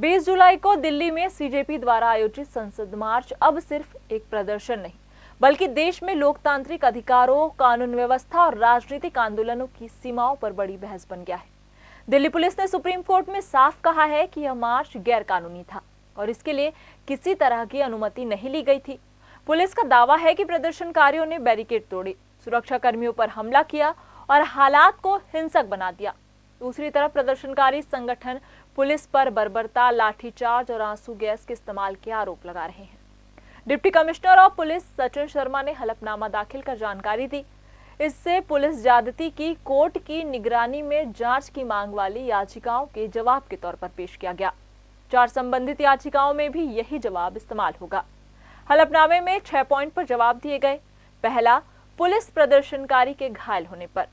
20 जुलाई को दिल्ली में सीजेपी द्वारा आयोजित संसद मार्च अब सिर्फ एक प्रदर्शन नहीं, बल्कि देश में लोकतांत्रिक अधिकारों, कानून व्यवस्था और राजनीतिक आंदोलनों की सीमाओं पर बड़ी बहस बन गया है। दिल्ली पुलिस ने सुप्रीम कोर्ट में साफ कहा है कि यह मार्च गैर कानूनी था और इसके लिए किसी तरह की अनुमति नहीं ली गई थी। पुलिस का दावा है कि प्रदर्शनकारियों ने बैरिकेड तोड़े, सुरक्षा कर्मियों पर हमला किया और हालात को हिंसक बना दिया। दूसरी तरफ प्रदर्शनकारी संगठन पुलिस पर बर्बरता, लाठीचार्ज और आंसू गैस के इस्तेमाल के आरोप लगा रहे हैं। Deputy commissioner of police Sachin Sharma ने हलफनामा दाखिल कर जानकारी दी। इससे पुलिस ज्यादती की कोर्ट की निगरानी में जांच की मांग वाली याचिकाओं के जवाब के तौर पर पेश किया गया। 4 संबंधित याचिकाओं में भी यही जवाब इस्तेमाल होगा। हलफनामे में 6 पॉइंट पर जवाब दिए गए। पहला, पुलिस प्रदर्शनकारी के घायल होने पर।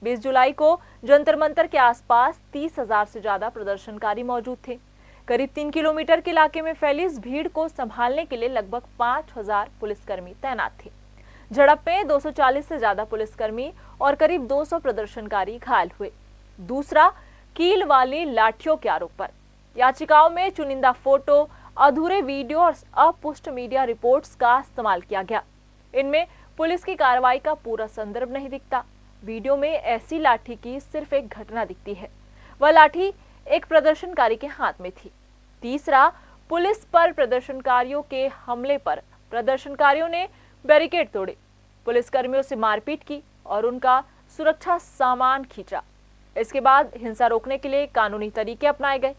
20 जुलाई को जंतर मंतर के आसपास 30,000 से ज्यादा प्रदर्शनकारी मौजूद थे। करीब 3 किलोमीटर के इलाके में फैली इस भीड़ को संभालने के लिए लगभग 5,000 पुलिसकर्मी तैनात थे। झड़प में 240 से ज्यादा पुलिसकर्मी और करीब 200 प्रदर्शनकारी घायल हुए। दूसरा, कील वाली लाठियों के आरोप पर। याचिकाओं में चुनिंदा फोटो, अधूरे वीडियो और अपुष्ट मीडिया रिपोर्ट्स का इस्तेमाल किया गया। इनमें पुलिस की कार्रवाई का पूरा संदर्भ नहीं दिखता। वीडियो में ऐसी लाठी की सिर्फ एक घटना दिखती है। वह लाठी एक प्रदर्शनकारी के हाथ में थी। तीसरा, पुलिस पर प्रदर्शनकारियों के हमले पर प्रदर्शनकारियों ने बैरिकेड तोड़े, पुलिसकर्मियों से मारपीट की और उनका सुरक्षा सामान खींचा। इसके बाद हिंसा रोकने के लिए कानूनी तरीके अपनाए गए।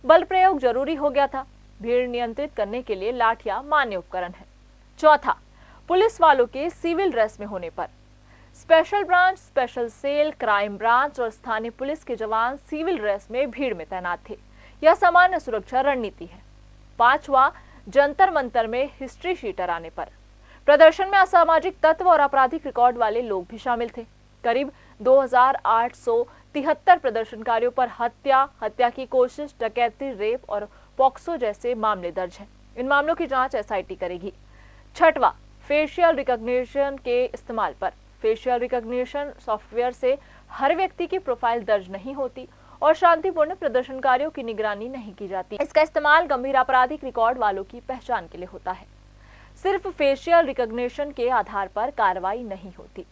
बल प्रयोग जरूरी हो गया था। भीड़ नियंत्रित करने के लिए लाठियां मान्य उपकरण है। चौथा, पुलिस वालों के सिविल ड्रेस में होने पर। Special branch, special cell, crime branch और स्थानीय पुलिस के जवान सिविल ड्रेस में भीड़ में तैनात थे। यह सामान्य सुरक्षा रणनीति है। 5वां, जंतर मंतर में हिस्ट्री शीटर आने पर। प्रदर्शन में असामाजिक तत्व और आपराधिक रिकॉर्ड वाले लोग भी शामिल थे। करीब 2,873 प्रदर्शनकारियों पर हत्या की कोशिश, डकैती, रेप और पॉक्सो जैसे मामले दर्ज हैं। इन मामलों की जांच एसआईटी करेगी। 6वां, फेशियल रिकॉग्निशन के इस्तेमाल पर। फेशियल रिकॉग्निशन सॉफ्टवेयर से हर व्यक्ति की प्रोफाइल दर्ज नहीं होती और शांतिपूर्ण प्रदर्शनकारियों की निगरानी नहीं की जाती। इसका इस्तेमाल गंभीर आपराधिक रिकॉर्ड वालों की पहचान के लिए होता है। सिर्फ फेशियल रिकॉग्निशन के आधार पर कार्रवाई नहीं होती,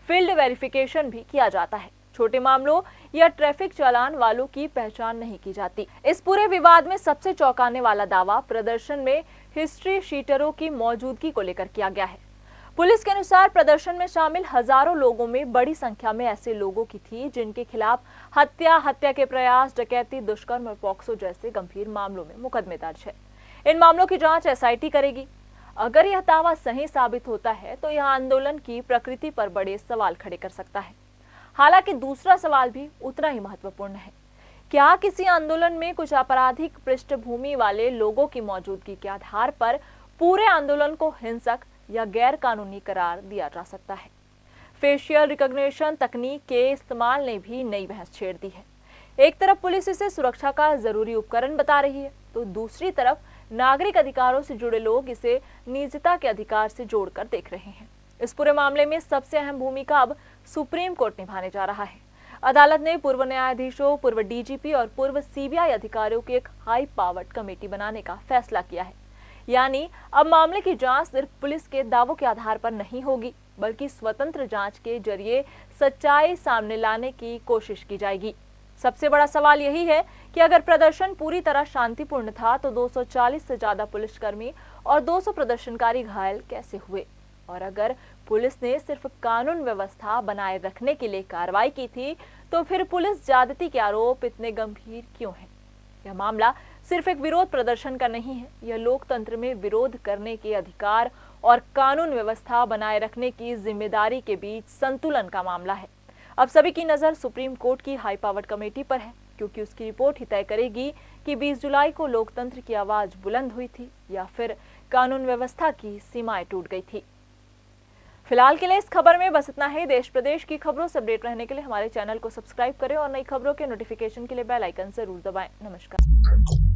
फील्ड वेरिफिकेशन भी किया जाता है। छोटे मामलों या ट्रैफिक चालान वालों की पहचान नहीं की जाती। इस पूरे विवाद में सबसे चौंकाने वाला दावा प्रदर्शन में हिस्ट्री शीटरों की मौजूदगी को लेकर किया गया है। पुलिस के अनुसार प्रदर्शन में शामिल हजारों लोगों में बड़ी संख्या में ऐसे लोगों की थी जिनके खिलाफ हत्या के प्रयास, डकैती, दुष्कर्म और पॉक्सो जैसे गंभीर मामलों में मुकदमे दर्ज है। इन मामलों की जांच एसआईटी करेगी। अगर यह दावा सही साबित होता है तो यह आंदोलन की प्रकृति पर बड़े सवाल खड़े कर सकता है। हालांकि दूसरा सवाल भी उतना ही महत्वपूर्ण है। क्या किसी आंदोलन में कुछ आपराधिक पृष्ठभूमि वाले लोगों की मौजूदगी के आधार पर पूरे आंदोलन को हिंसक या गैर कानूनी करार दिया जा सकता है? फेशियल रिकॉग्निशन तकनीक के इस्तेमाल ने भी नई बहस छेड़ दी है। एक तरफ पुलिस इसे सुरक्षा का जरूरी उपकरण बता रही है, तो दूसरी तरफ नागरिक अधिकारों से जुड़े लोग इसे निजता के अधिकार से जोड़कर देख रहे हैं। इस पूरे मामले में सबसे अहम भूमिका अब सुप्रीम कोर्ट निभाने जा रहा है। अदालत ने पूर्व न्यायाधीशों, पूर्व डीजीपी और पूर्व सीबीआई अधिकारियों की एक हाई पावर्ड कमेटी बनाने का फैसला किया है। यानी अब मामले की जांच सिर्फ पुलिस के दावों के आधार पर नहीं होगी, बल्कि स्वतंत्र जांच के जरिए सच्चाई सामने लाने की कोशिश की जाएगी। सबसे बड़ा सवाल यही है कि अगर प्रदर्शन पूरी तरह शांतिपूर्ण था तो 240 से ज्यादा पुलिसकर्मी और 200 प्रदर्शनकारी घायल कैसे हुए? और अगर पुलिस ने सिर्फ कानून व्यवस्था बनाए रखने के लिए कार्रवाई की थी तो फिर पुलिस ज्यादती के आरोप इतने गंभीर क्यों हैं? यह मामला सिर्फ एक विरोध प्रदर्शन का नहीं है, यह लोकतंत्र में विरोध करने के अधिकार और कानून व्यवस्था बनाए रखने की जिम्मेदारी के बीच संतुलन का मामला है। अब सभी की नजर सुप्रीम कोर्ट की हाई पावर्ड कमेटी पर है, क्योंकि उसकी रिपोर्ट ही तय करेगी कि 20 जुलाई को लोकतंत्र की आवाज बुलंद हुई थी या फिर कानून व्यवस्था की सीमाएं टूट गई थी। फिलहाल के लिए इस खबर में बस इतना ही। देश प्रदेश की खबरों से अपडेट रहने के लिए हमारे चैनल को सब्सक्राइब करें और नई खबरों के नोटिफिकेशन के लिए बेल आइकन जरूर दबाएं। नमस्कार।